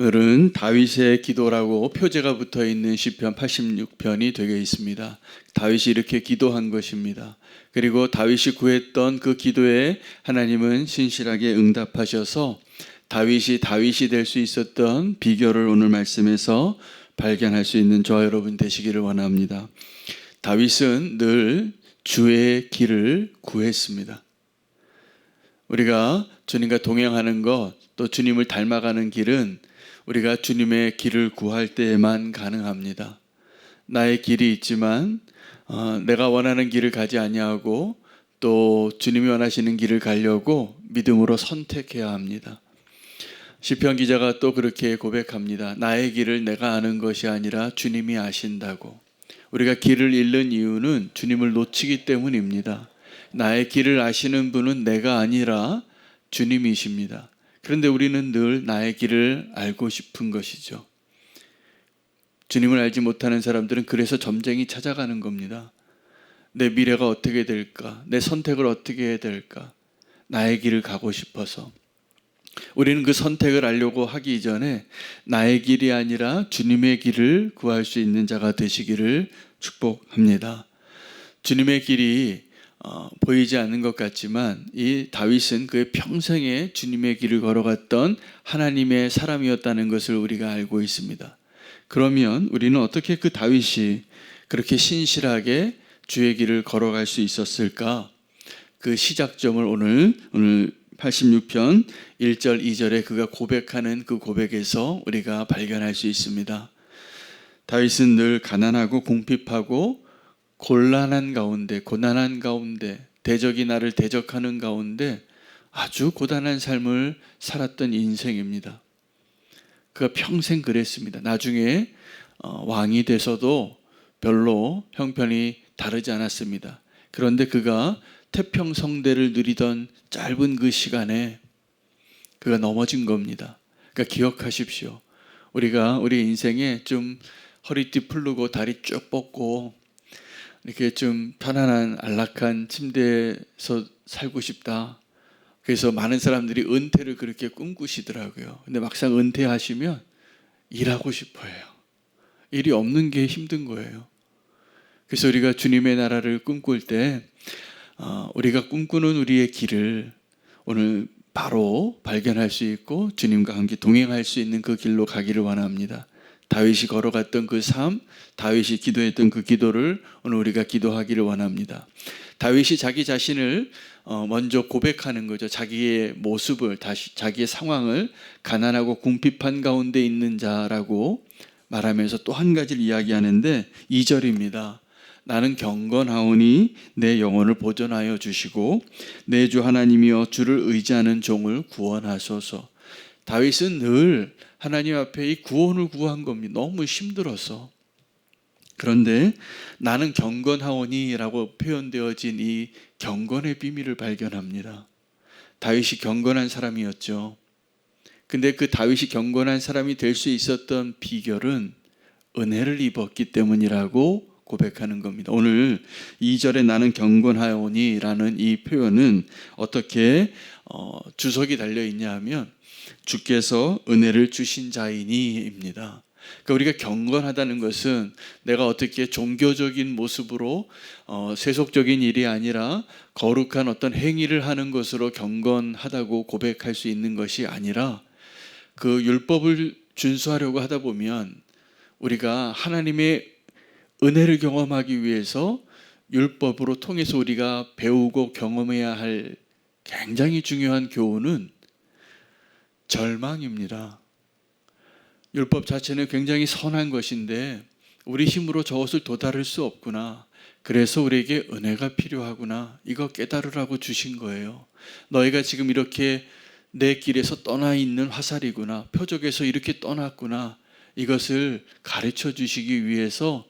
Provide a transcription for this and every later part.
오늘은 다윗의 기도라고 표제가 붙어 있는 시편 86편이 되어 있습니다. 다윗이 이렇게 기도한 것입니다. 그리고 다윗이 구했던 그 기도에 하나님은 신실하게 응답하셔서 다윗이 될 수 있었던 비결을 오늘 말씀에서 발견할 수 있는 저와 여러분 되시기를 원합니다. 다윗은 늘 주의 길을 구했습니다. 우리가 주님과 동행하는 것, 또 주님을 닮아가는 길은 우리가 주님의 길을 구할 때에만 가능합니다. 나의 길이 있지만 내가 원하는 길을 가지 아니하고 또 주님이 원하시는 길을 가려고 믿음으로 선택해야 합니다. 시편 기자가 또 그렇게 고백합니다. 나의 길을 내가 아는 것이 아니라 주님이 아신다고. 우리가 길을 잃는 이유는 주님을 놓치기 때문입니다. 나의 길을 아시는 분은 내가 아니라 주님이십니다. 그런데 우리는 늘 나의 길을 알고 싶은 것이죠. 주님을 알지 못하는 사람들은 그래서 점쟁이 찾아가는 겁니다. 내 미래가 어떻게 될까? 내 선택을 어떻게 해야 될까? 나의 길을 가고 싶어서. 우리는 그 선택을 알려고 하기 이전에 나의 길이 아니라 주님의 길을 구할 수 있는 자가 되시기를 축복합니다. 주님의 길이 보이지 않는 것 같지만 이 다윗은 그의 평생에 주님의 길을 걸어갔던 하나님의 사람이었다는 것을 우리가 알고 있습니다. 그러면 우리는 어떻게 그 다윗이 그렇게 신실하게 주의 길을 걸어갈 수 있었을까? 그 시작점을 오늘 86편 1절 2절에 그가 고백하는 그 고백에서 우리가 발견할 수 있습니다. 다윗은 늘 가난하고 궁핍하고 고난한 가운데 대적이 나를 대적하는 가운데 아주 고단한 삶을 살았던 인생입니다. 그가 평생 그랬습니다. 나중에 왕이 돼서도 별로 형편이 다르지 않았습니다. 그런데 그가 태평성대를 누리던 짧은 그 시간에 그가 넘어진 겁니다. 그러니까 기억하십시오. 우리가 우리 인생에 좀 허리띠 풀르고 다리 쭉 뻗고 이렇게 좀 편안한 안락한 침대에서 살고 싶다. 그래서 많은 사람들이 은퇴를 그렇게 꿈꾸시더라고요. 근데 막상 은퇴하시면 일하고 싶어요. 일이 없는 게 힘든 거예요. 그래서 우리가 주님의 나라를 꿈꿀 때 우리가 꿈꾸는 우리의 길을 오늘 바로 발견할 수 있고 주님과 함께 동행할 수 있는 그 길로 가기를 원합니다. 다윗이 걸어갔던 그 삶, 다윗이 기도했던 그 기도를 오늘 우리가 기도하기를 원합니다. 다윗이 자기 자신을 먼저 고백하는 거죠. 자기의 모습을, 자기의 상황을 가난하고 궁핍한 가운데 있는 자라고 말하면서 또 한 가지를 이야기하는데 2절입니다. 나는 경건하오니 내 영혼을 보존하여 주시고 내 주 하나님이여 주를 의지하는 종을 구원하소서. 다윗은 늘 하나님 앞에 이 구원을 구한 겁니다. 너무 힘들어서. 그런데 나는 경건하오니 라고 표현되어진 이 경건의 비밀을 발견합니다. 다윗이 경건한 사람이었죠. 근데 그 다윗이 경건한 사람이 될 수 있었던 비결은 은혜를 입었기 때문이라고 고백하는 겁니다. 오늘 2절에 나는 경건하오니 라는 이 표현은 어떻게 주석이 달려있냐 하면 주께서 은혜를 주신 자이니입니다. 그러니까 우리가 경건하다는 것은 내가 어떻게 종교적인 모습으로 세속적인 일이 아니라 거룩한 어떤 행위를 하는 것으로 경건하다고 고백할 수 있는 것이 아니라 그 율법을 준수하려고 하다 보면 우리가 하나님의 은혜를 경험하기 위해서 율법으로 통해서 우리가 배우고 경험해야 할 굉장히 중요한 교훈은 절망입니다. 율법 자체는 굉장히 선한 것인데 우리 힘으로 저것을 도달할 수 없구나. 그래서 우리에게 은혜가 필요하구나. 이거 깨달으라고 주신 거예요. 너희가 지금 이렇게 내 길에서 떠나 있는 화살이구나. 표적에서 이렇게 떠났구나. 이것을 가르쳐 주시기 위해서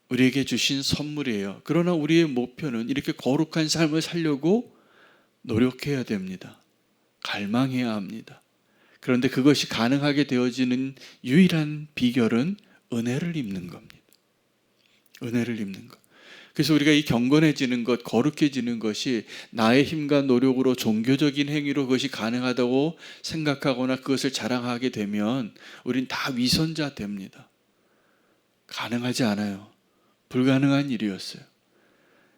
우리에게 주신 선물이에요. 그러나 우리의 목표는 이렇게 거룩한 삶을 살려고 노력해야 됩니다. 갈망해야 합니다. 그런데 그것이 가능하게 되어지는 유일한 비결은 은혜를 입는 겁니다. 은혜를 입는 것. 그래서 우리가 이 경건해지는 것, 거룩해지는 것이 나의 힘과 노력으로 종교적인 행위로 그것이 가능하다고 생각하거나 그것을 자랑하게 되면 우린 다 위선자 됩니다. 가능하지 않아요. 불가능한 일이었어요.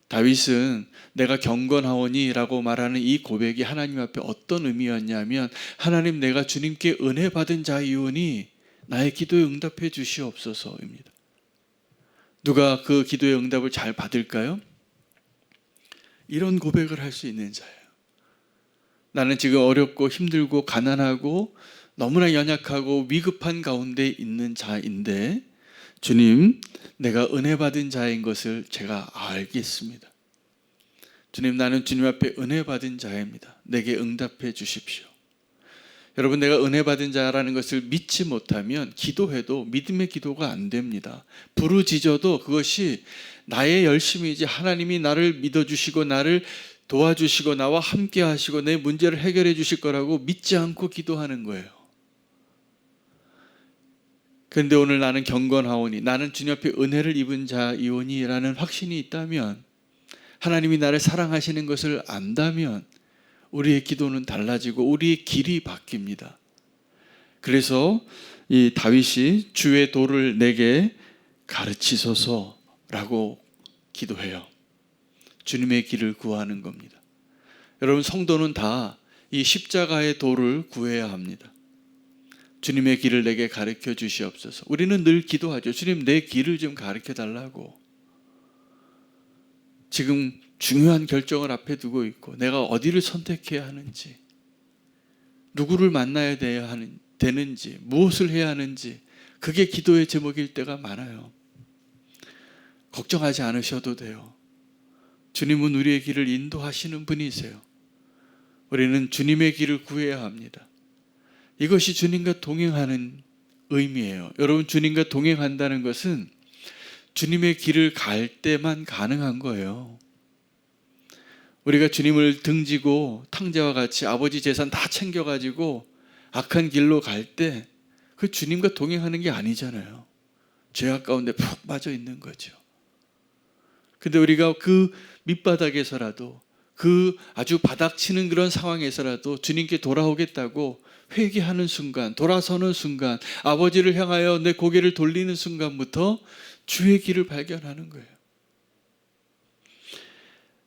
다윗은 내가 경건하오니라고 말하는 이 고백이 하나님 앞에 어떤 의미였냐면, 하나님, 내가 주님께 은혜 받은 자이오니 나의 기도에 응답해 주시옵소서입니다. 누가 그 기도의 응답을 잘 받을까요? 이런 고백을 할 수 있는 자예요. 나는 지금 어렵고 힘들고 가난하고 너무나 연약하고 위급한 가운데 있는 자인데, 주님, 내가 은혜 받은 자인 것을 제가 알겠습니다. 주님, 나는 주님 앞에 은혜 받은 자입니다. 내게 응답해 주십시오. 여러분, 내가 은혜 받은 자라는 것을 믿지 못하면 기도해도 믿음의 기도가 안 됩니다. 부르짖어도 그것이 나의 열심이지 하나님이 나를 믿어주시고 나를 도와주시고 나와 함께 하시고 내 문제를 해결해 주실 거라고 믿지 않고 기도하는 거예요. 그런데 오늘 나는 경건하오니, 나는 주님 앞에 은혜를 입은 자이오니 라는 확신이 있다면, 하나님이 나를 사랑하시는 것을 안다면 우리의 기도는 달라지고 우리의 길이 바뀝니다. 그래서 이 다윗이 주의 도를 내게 가르치소서라고 기도해요. 주님의 길을 구하는 겁니다. 여러분, 성도는 다 이 십자가의 도를 구해야 합니다. 주님의 길을 내게 가르쳐 주시옵소서. 우리는 늘 기도하죠. 주님, 내 길을 좀 가르쳐 달라고. 지금 중요한 결정을 앞에 두고 있고 내가 어디를 선택해야 하는지, 누구를 만나야 되는지, 무엇을 해야 하는지, 그게 기도의 제목일 때가 많아요. 걱정하지 않으셔도 돼요. 주님은 우리의 길을 인도하시는 분이세요. 우리는 주님의 길을 구해야 합니다. 이것이 주님과 동행하는 의미예요. 여러분, 주님과 동행한다는 것은 주님의 길을 갈 때만 가능한 거예요. 우리가 주님을 등지고 탕자와 같이 아버지 재산 다 챙겨가지고 악한 길로 갈 때 그 주님과 동행하는 게 아니잖아요. 죄악 가운데 푹 빠져 있는 거죠. 근데 우리가 그 밑바닥에서라도, 그 아주 바닥치는 그런 상황에서라도 주님께 돌아오겠다고 회개하는 순간, 돌아서는 순간, 아버지를 향하여 내 고개를 돌리는 순간부터 주의 길을 발견하는 거예요.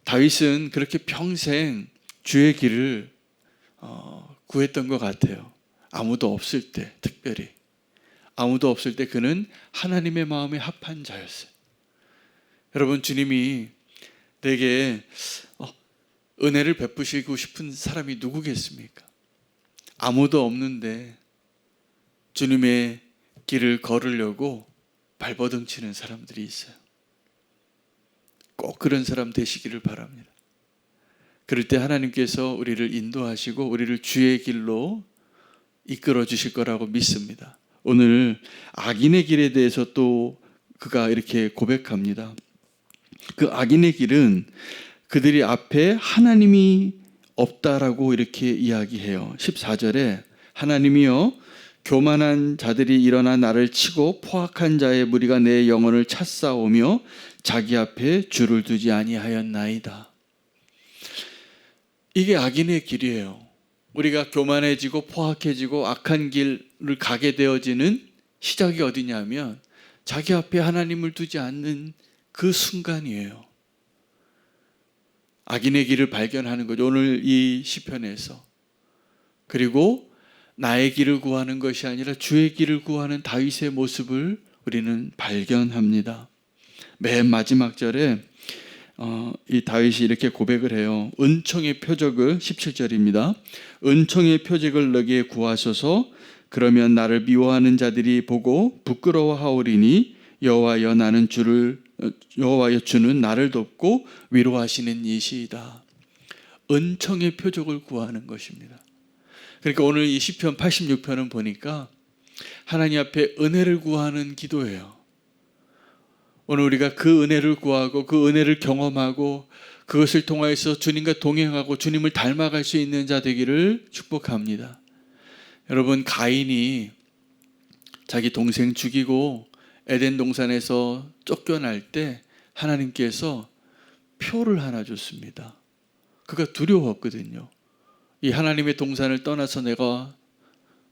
다윗은 그렇게 평생 주의 길을 구했던 것 같아요. 아무도 없을 때, 특별히 아무도 없을 때 그는 하나님의 마음에 합한 자였어요. 여러분, 주님이 내게 은혜를 베푸시고 싶은 사람이 누구겠습니까? 아무도 없는데 주님의 길을 걸으려고 발버둥치는 사람들이 있어요. 꼭 그런 사람 되시기를 바랍니다. 그럴 때 하나님께서 우리를 인도하시고 우리를 주의 길로 이끌어 주실 거라고 믿습니다. 오늘 악인의 길에 대해서 또 그가 이렇게 고백합니다. 그 악인의 길은 그들이 앞에 하나님이 없다라고 이렇게 이야기해요. 14절에 하나님이여, 교만한 자들이 일어나 나를 치고 포악한 자의 무리가 내 영혼을 찼사오며 자기 앞에 줄을 두지 아니하였나이다. 이게 악인의 길이에요. 우리가 교만해지고 포악해지고 악한 길을 가게 되어지는 시작이 어디냐면 자기 앞에 하나님을 두지 않는 그 순간이에요. 악인의 길을 발견하는 거죠. 오늘 이 시편에서. 그리고 나의 길을 구하는 것이 아니라 주의 길을 구하는 다윗의 모습을 우리는 발견합니다. 맨 마지막 절에 이 다윗이 이렇게 고백을 해요. 은총의 표적을, 17절입니다. 은총의 표적을 너에게 구하소서. 그러면 나를 미워하는 자들이 보고 부끄러워하오리니 여호와여, 여호와여, 주는 나를 돕고 위로하시는 이시이다. 은총의 표적을 구하는 것입니다. 그러니까 오늘 이 시편 86편은 보니까 하나님 앞에 은혜를 구하는 기도예요. 오늘 우리가 그 은혜를 구하고 그 은혜를 경험하고 그것을 통하여서 주님과 동행하고 주님을 닮아갈 수 있는 자 되기를 축복합니다. 여러분, 가인이 자기 동생 죽이고 에덴 동산에서 쫓겨날 때 하나님께서 표를 하나 줬습니다. 그가 두려웠거든요. 이 하나님의 동산을 떠나서 내가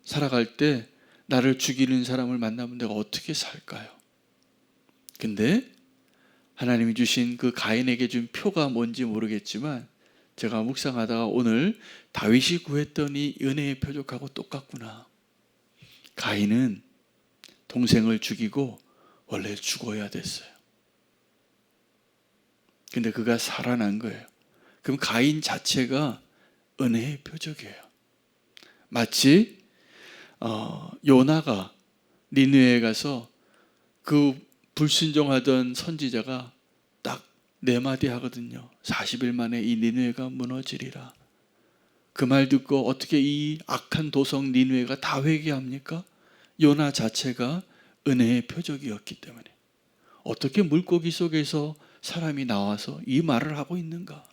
살아갈 때 나를 죽이는 사람을 만나면 내가 어떻게 살까요? 근데 하나님이 주신 그 가인에게 준 표가 뭔지 모르겠지만 제가 묵상하다가 오늘 다윗이 구했던 이 은혜의 표적하고 똑같구나. 가인은 동생을 죽이고 원래 죽어야 됐어요. 근데 그가 살아난 거예요. 그럼 가인 자체가 은혜의 표적이에요. 마치 요나가 니느웨에 가서 그 불순종하던 선지자가 딱 4마디 하거든요. 40일 만에 이 니느웨가 무너지리라. 그 말 듣고 어떻게 이 악한 도성 니느웨가 다 회개합니까? 요나 자체가 은혜의 표적이었기 때문에. 어떻게 물고기 속에서 사람이 나와서 이 말을 하고 있는가?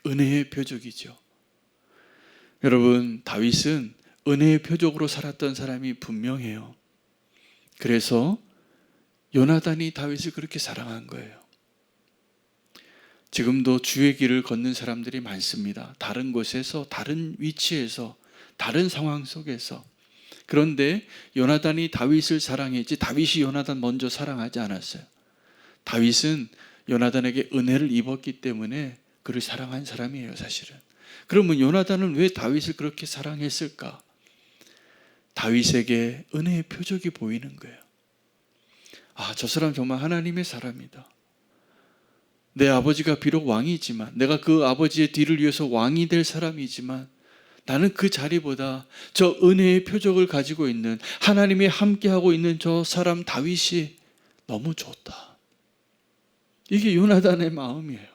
은혜의 표적이죠. 여러분, 다윗은 은혜의 표적으로 살았던 사람이 분명해요. 그래서 요나단이 다윗을 그렇게 사랑한 거예요. 지금도 주의 길을 걷는 사람들이 많습니다. 다른 곳에서, 다른 위치에서, 다른 상황 속에서. 그런데 요나단이 다윗을 사랑했지 다윗이 요나단 먼저 사랑하지 않았어요. 다윗은 요나단에게 은혜를 입었기 때문에 그를 사랑한 사람이에요, 사실은. 그러면 요나단은 왜 다윗을 그렇게 사랑했을까? 다윗에게 은혜의 표적이 보이는 거예요. 아, 저 사람 정말 하나님의 사람이다. 내 아버지가 비록 왕이지만, 내가 그 아버지의 뒤를 이어서 왕이 될 사람이지만 나는 그 자리보다 저 은혜의 표적을 가지고 있는, 하나님이 함께하고 있는 저 사람 다윗이 너무 좋다. 이게 요나단의 마음이에요.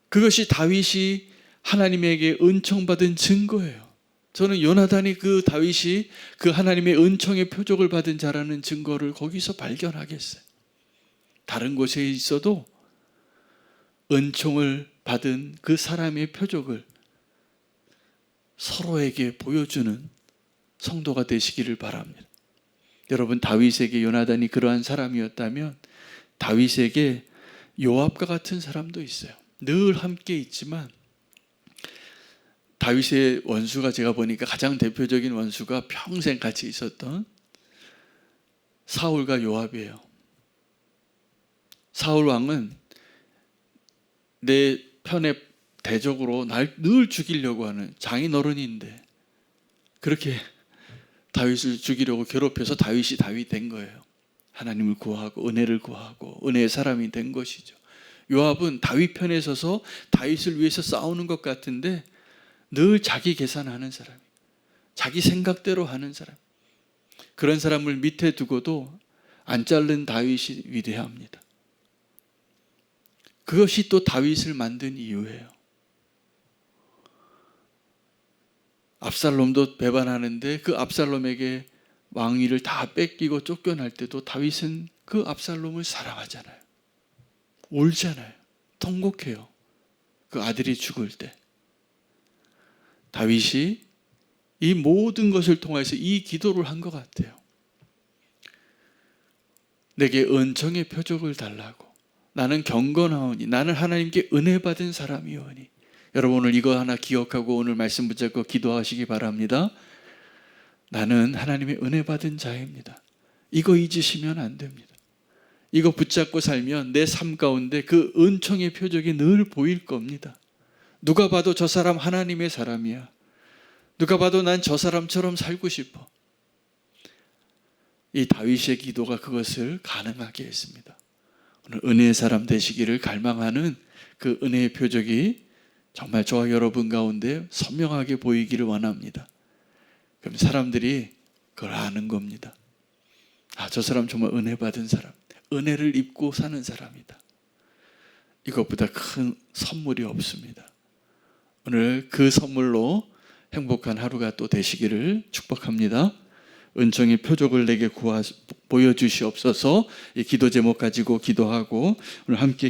그것이 다윗이 하나님에게 은총받은 증거예요. 저는 요나단이 그 다윗이 그 하나님의 은총의 표적을 받은 자라는 증거를 거기서 발견하겠어요. 다른 곳에 있어도 은총을 받은 그 사람의 표적을 서로에게 보여주는 성도가 되시기를 바랍니다. 여러분, 다윗에게 요나단이 그러한 사람이었다면 다윗에게 요압과 같은 사람도 있어요. 늘 함께 있지만 다윗의 원수가, 제가 보니까 가장 대표적인 원수가 평생 같이 있었던 사울과 요압이에요. 사울 왕은 내 편에 대적으로 날 늘 죽이려고 하는 장인어른인데 그렇게 다윗을 죽이려고 괴롭혀서 다윗이 다윗 된 거예요. 하나님을 구하고 은혜를 구하고 은혜의 사람이 된 것이죠. 요압은 다윗 편에 서서 다윗을 위해서 싸우는 것 같은데 늘 자기 계산하는 사람, 자기 생각대로 하는 사람. 그런 사람을 밑에 두고도 안 자른 다윗이 위대합니다. 그것이 또 다윗을 만든 이유예요. 압살롬도 배반하는데 그 압살롬에게 왕위를 다 뺏기고 쫓겨날 때도 다윗은 그 압살롬을 사랑하잖아요. 울잖아요. 통곡해요. 그 아들이 죽을 때. 다윗이 이 모든 것을 통해서 이 기도를 한 것 같아요. 내게 은총의 표적을 달라고. 나는 경건하오니, 나는 하나님께 은혜 받은 사람이오니. 여러분, 오늘 이거 하나 기억하고 오늘 말씀 붙잡고 기도하시기 바랍니다. 나는 하나님의 은혜 받은 자입니다. 이거 잊으시면 안 됩니다. 이거 붙잡고 살면 내 삶 가운데 그 은총의 표적이 늘 보일 겁니다. 누가 봐도 저 사람 하나님의 사람이야. 누가 봐도 난 저 사람처럼 살고 싶어. 이 다윗의 기도가 그것을 가능하게 했습니다. 오늘 은혜의 사람 되시기를 갈망하는 그 은혜의 표적이 정말 저와 여러분 가운데 선명하게 보이기를 원합니다. 그럼 사람들이 그걸 아는 겁니다. 아, 저 사람 정말 은혜 받은 사람, 은혜를 입고 사는 사람이다. 이것보다 큰 선물이 없습니다. 오늘 그 선물로 행복한 하루가 또 되시기를 축복합니다. 은총의 표적을 내게 보여주시옵소서. 이 기도 제목 가지고 기도하고 오늘 함께